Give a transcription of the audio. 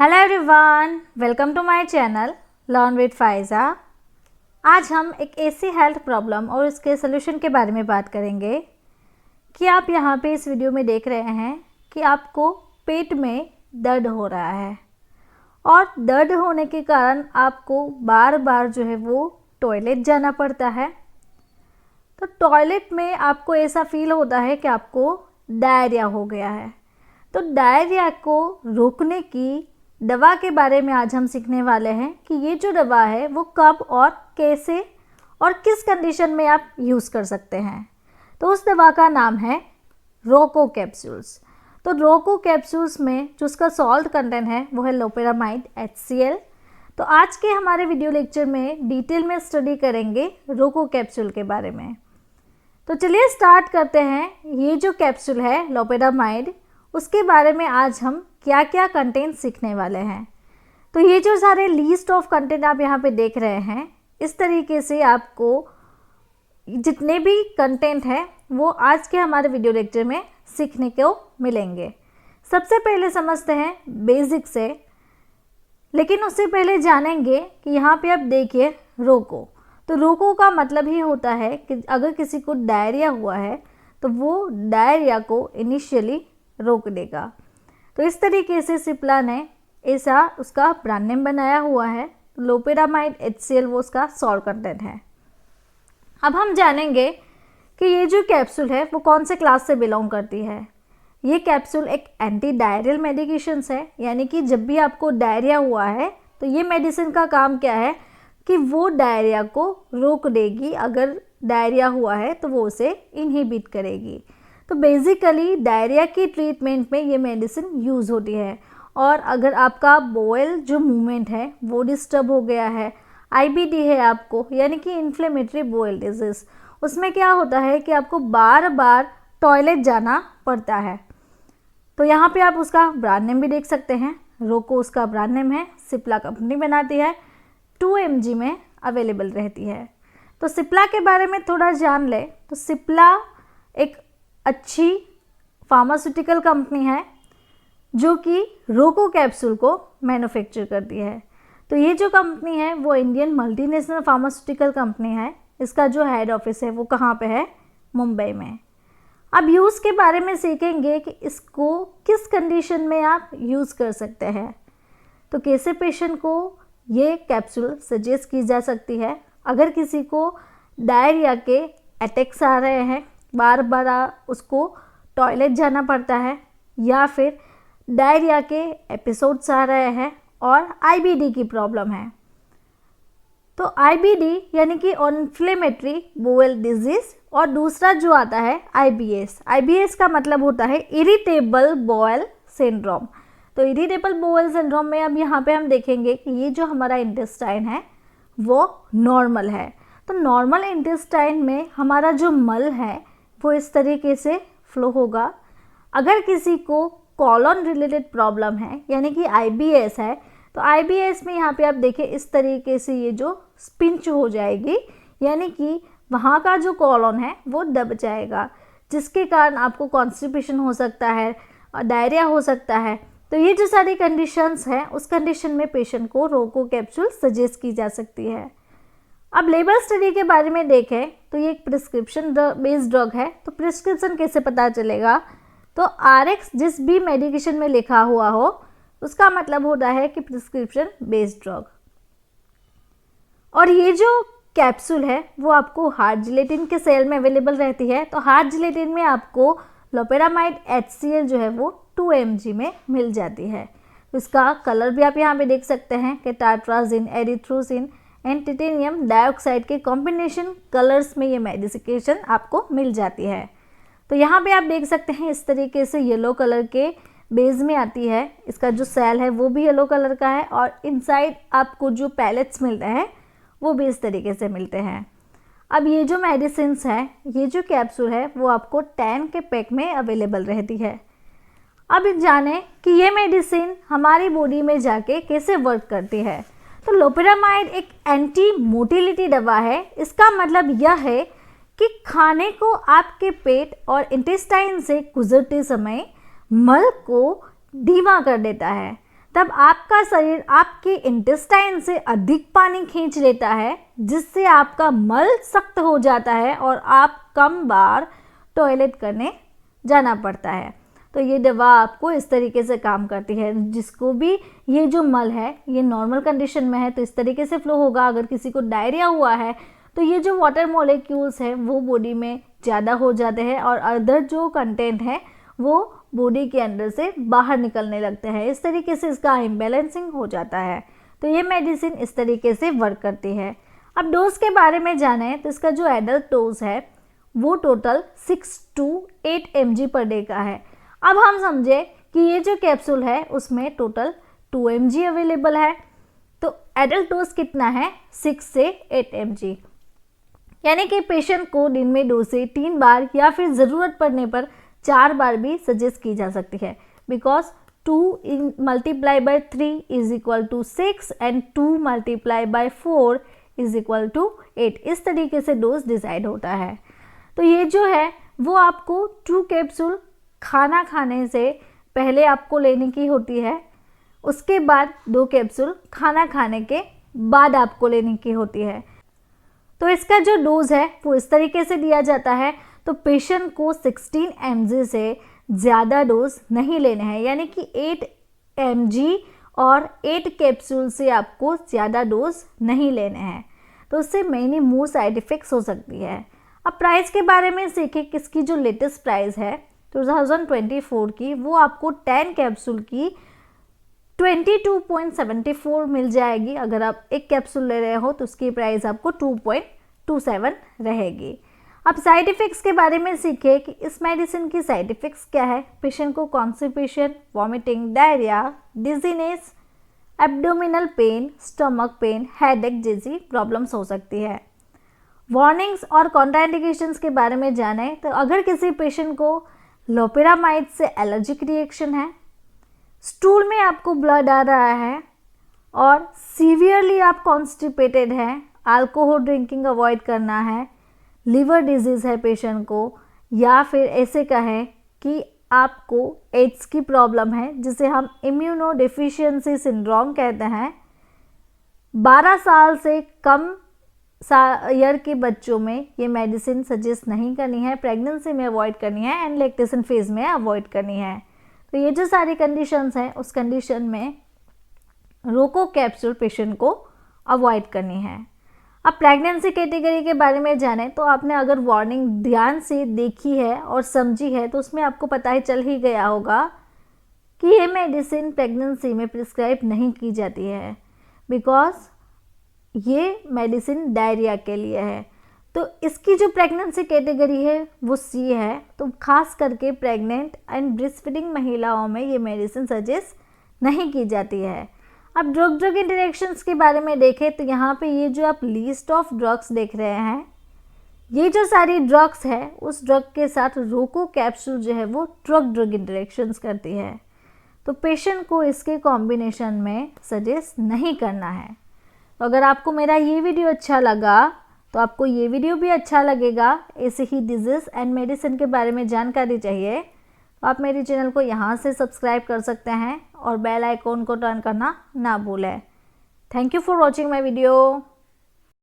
Hello everyone, welcome to my channel learn with Faiza. आज हम एक ऐसी हेल्थ प्रॉब्लम और उसके सोल्यूशन के बारे में बात करेंगे कि आप यहाँ पे इस वीडियो में देख रहे हैं कि आपको पेट में दर्द हो रहा है और दर्द होने के कारण आपको बार बार जो है वो टॉयलेट जाना पड़ता है। तो टॉयलेट में आपको ऐसा फील होता है कि आपको डायरिया हो गया है। तो डायरिया को रोकने की दवा के बारे में आज हम सीखने वाले हैं कि ये जो दवा है वो कब और कैसे और किस कंडीशन में आप यूज़ कर सकते हैं। तो उस दवा का नाम है रोको कैप्सूल्स। तो रोको कैप्सूल्स में जो उसका सॉल्ट कंटेंट है वो है लोपेरामाइड HCl। तो आज के हमारे वीडियो लेक्चर में डिटेल में स्टडी करेंगे रोको कैप्सूल के बारे में। तो चलिए स्टार्ट करते हैं। ये जो कैप्सूल है लोपेरामाइड, उसके बारे में आज हम क्या क्या कंटेंट सीखने वाले हैं। तो ये जो सारे लिस्ट ऑफ कंटेंट आप यहाँ पे देख रहे हैं, इस तरीके से आपको जितने भी कंटेंट हैं वो आज के हमारे वीडियो लेक्चर में सीखने को मिलेंगे। सबसे पहले समझते हैं बेसिक से, लेकिन उससे पहले जानेंगे कि यहाँ पे आप देखिए रोको। तो रोको का मतलब ही होता है कि अगर किसी को डायरिया हुआ है तो वो डायरिया को इनिशियली रोक देगा। तो इस तरीके से सिप्ला ने ऐसा उसका ब्रांड नेम बनाया हुआ है। लोपेरामाइड HCl वो उसका सॉल्ट कंटेंट है। अब हम जानेंगे कि ये जो कैप्सूल है वो कौन से क्लास से बिलोंग करती है। ये कैप्सूल एक एंटी डायरियल मेडिकेशंस है, यानी कि जब भी आपको डायरिया हुआ है तो ये मेडिसिन का काम क्या है कि वो डायरिया को रोक देगी। अगर डायरिया हुआ है तो वो उसे इनहिबिट करेगी। तो बेसिकली डायरिया की ट्रीटमेंट में ये मेडिसिन यूज़ होती है। और अगर आपका बोअल जो मूवमेंट है वो डिस्टर्ब हो गया है, IBD है आपको, यानी कि इन्फ्लेमेटरी बोअल डिजीज़, उसमें क्या होता है कि आपको बार बार टॉयलेट जाना पड़ता है। तो यहाँ पे आप उसका ब्रांड नेम भी देख सकते हैं, रोको उसका ब्रांड नेम है। सिप्ला कंपनी बनाती है, 2 mg में अवेलेबल रहती है। तो सिप्ला के बारे में थोड़ा जान ले तो सिप्ला एक अच्छी फार्मास्यूटिकल कंपनी है जो कि रोको कैप्सूल को मैन्युफैक्चर करती है। तो ये जो कंपनी है वो इंडियन मल्टीनेशनल फार्मास्यूटिकल कंपनी है। इसका जो हेड ऑफिस है वो कहाँ पे है? मुंबई में। अब यूज़ के बारे में सीखेंगे कि इसको किस कंडीशन में आप यूज़ कर सकते हैं। तो कैसे पेशेंट को ये कैप्सूल सजेस्ट की जा सकती है अगर किसी को डायरिया के अटैक्स आ रहे हैं, बार बार उसको टॉयलेट जाना पड़ता है, या फिर डायरिया के एपिसोड्स आ रहे हैं और IBD की प्रॉब्लम है। तो IBD यानी कि इन्फ्लेमेटरी बोअल डिजीज़, और दूसरा जो आता है IBS का मतलब होता है इरिटेबल बोअल सिंड्रोम। तो इरिटेबल बोअल सिंड्रोम में अब यहाँ पे हम देखेंगे कि ये जो हमारा इंटेस्टाइन है वो नॉर्मल है। तो नॉर्मल इंटेस्टाइन में हमारा जो मल है वो इस तरीके से फ्लो होगा। अगर किसी को कॉलन रिलेटेड प्रॉब्लम है यानी कि IBS है, तो IBS में यहाँ पे आप देखें इस तरीके से ये जो पिंच हो जाएगी, यानी कि वहाँ का जो कॉलन है वो दब जाएगा, जिसके कारण आपको कॉन्स्टिपेशन हो सकता है और डायरिया हो सकता है। तो ये जो सारी कंडीशंस हैं उस कंडीशन में पेशेंट को रोको कैप्सूल सजेस्ट की जा सकती है। अब लेबल स्टडी के बारे में देखें तो ये एक प्रिस्क्रिप्शन बेस्ड ड्रग है। तो प्रिस्क्रिप्शन कैसे पता चलेगा? तो RX जिस भी मेडिकेशन में लिखा हुआ हो उसका मतलब होता है कि प्रिस्क्रिप्शन बेस्ड ड्रग। और ये जो कैप्सूल है वो आपको हार्ड जिलेटिन के सेल में अवेलेबल रहती है। तो हार्ड जिलेटिन में आपको लोपेरामाइड HCl जो है वो 2 mg में मिल जाती है। इसका कलर भी आप यहाँ पे देख सकते हैं कि tartrazine, erythrosine and titanium dioxide के कॉम्बिनेशन कलर्स में ये मेडिकेशन आपको मिल जाती है। तो यहाँ पे आप देख सकते हैं इस तरीके से येलो कलर के बेस में आती है। इसका जो सेल है वो भी येलो कलर का है और इनसाइड आपको जो पैलेट्स मिलते हैं वो भी इस तरीके से मिलते हैं। अब ये जो मेडिसिन्स है, ये जो कैप्सूल है वो आपको 10 के पैक में अवेलेबल रहती है। अब जाने कि ये मेडिसिन हमारी बॉडी में जाके कैसे वर्क करती है। तो लोपेरामाइड एक एंटी मोटिलिटी दवा है। इसका मतलब यह है कि खाने को आपके पेट और इंटेस्टाइन से गुजरते समय मल को धीमा कर देता है। तब आपका शरीर आपके इंटेस्टाइन से अधिक पानी खींच लेता है, जिससे आपका मल सख्त हो जाता है और आप कम बार टॉयलेट करने जाना पड़ता है। तो ये दवा आपको इस तरीके से काम करती है। जिसको भी ये जो मल है ये नॉर्मल कंडीशन में है तो इस तरीके से फ्लो होगा। अगर किसी को डायरिया हुआ है तो ये जो वाटर मॉलिक्यूल्स हैं वो बॉडी में ज़्यादा हो जाते हैं और अदर जो कंटेंट है वो बॉडी के अंदर से बाहर निकलने लगते हैं। इस तरीके से इसका इम्बैलेंसिंग हो जाता है। तो ये मेडिसिन इस तरीके से वर्क करती है। अब डोज के बारे में जानें तो इसका जो एडल्ट डोज है वो total 6 to 8 mg per day का है। अब हम समझे कि ये जो कैप्सूल है उसमें टोटल 2 mg अवेलेबल है, तो एडल्ट डोज कितना है 6 से 8 mg, यानी कि पेशेंट को दिन में 2 से 3 बार या फिर ज़रूरत पड़ने पर 4 बार भी सजेस्ट की जा सकती है। Because 2 multiplied by 3 is equal to 6 and 2 multiplied by 4 is equal to 8। इस तरीके से डोज डिसाइड होता है। तो ये जो है वो आपको 2 कैप्सूल खाना खाने से पहले आपको लेने की होती है, उसके बाद 2 कैप्सूल खाना खाने के बाद आपको लेने की होती है। तो इसका जो डोज है वो इस तरीके से दिया जाता है। तो पेशेंट को 16 mg से ज़्यादा डोज नहीं लेने हैं, यानी कि 8 mg और 8 कैप्सूल से आपको ज़्यादा डोज नहीं लेने हैं। तो उससे मेनी मोर साइड इफ़ेक्ट्स हो सकती है। अब प्राइस के बारे में सीखें। किसकी जो लेटेस्ट प्राइस है 2024 की वो आपको 10 कैप्सूल की 22.74 मिल जाएगी। अगर आप एक कैप्सूल ले रहे हो तो उसकी प्राइस आपको 2.27 रहेगी। अब साइड इफ़ेक्ट्स के बारे में सीखे कि इस मेडिसिन की साइड इफ़ेक्ट्स क्या है। पेशेंट को constipation, vomiting, diarrhoea, dizziness, abdominal pain, stomach pain, headache जैसी प्रॉब्लम्स हो सकती है। वार्निंग्स और कॉन्ट्राइंडिकेशंस के बारे में जानें तो अगर किसी पेशेंट को लोपेरामाइड से एलर्जिक रिएक्शन है, स्टूल में आपको ब्लड आ रहा है और सीवियरली आप कॉन्स्टिपेटेड हैं, अल्कोहल ड्रिंकिंग अवॉइड करना है, लिवर डिजीज़ है पेशेंट को, या फिर ऐसे कहें कि आपको एड्स की प्रॉब्लम है जिसे हम इम्यूनो डेफिशिएंसी सिंड्रोम कहते हैं, 12 साल से कम ईयर के बच्चों में ये मेडिसिन सजेस्ट नहीं करनी है, प्रेगनेंसी में अवॉइड करनी है एंड लैक्टेशन फेज़ में अवॉइड करनी है। तो ये जो सारी कंडीशंस हैं उस कंडीशन में रोको कैप्सूल पेशेंट को अवॉइड करनी है। अब प्रेगनेंसी कैटेगरी के बारे में जानें तो आपने अगर वार्निंग ध्यान से देखी है और समझी है तो उसमें आपको पता ही चल ही गया होगा कि ये मेडिसिन प्रेगनेंसी में प्रिस्क्राइब नहीं की जाती है, बिकॉज ये मेडिसिन डायरिया के लिए है। तो इसकी जो प्रेगनेंसी कैटेगरी है वो सी है। तो खास करके प्रेग्नेंट एंड ब्रेस्ट फीडिंग महिलाओं में ये मेडिसिन सजेस्ट नहीं की जाती है। अब ड्रग इंटरेक्शंस के बारे में देखें तो यहाँ पे ये जो आप लिस्ट ऑफ ड्रग्स देख रहे हैं, ये जो सारी ड्रग्स है उस ड्रग के साथ रोको कैप्सूल जो है वो ड्रग इंटरेक्शंस करती है। तो पेशेंट को इसके कॉम्बिनेशन में सजेस्ट नहीं करना है। तो अगर आपको मेरा ये वीडियो अच्छा लगा तो आपको ये वीडियो भी अच्छा लगेगा। ऐसे ही डिजीज़ एंड मेडिसिन के बारे में जानकारी चाहिए तो आप मेरे चैनल को यहाँ से सब्सक्राइब कर सकते हैं और बेल आइकॉन को टर्न करना ना भूलें। Thank you for watching my video.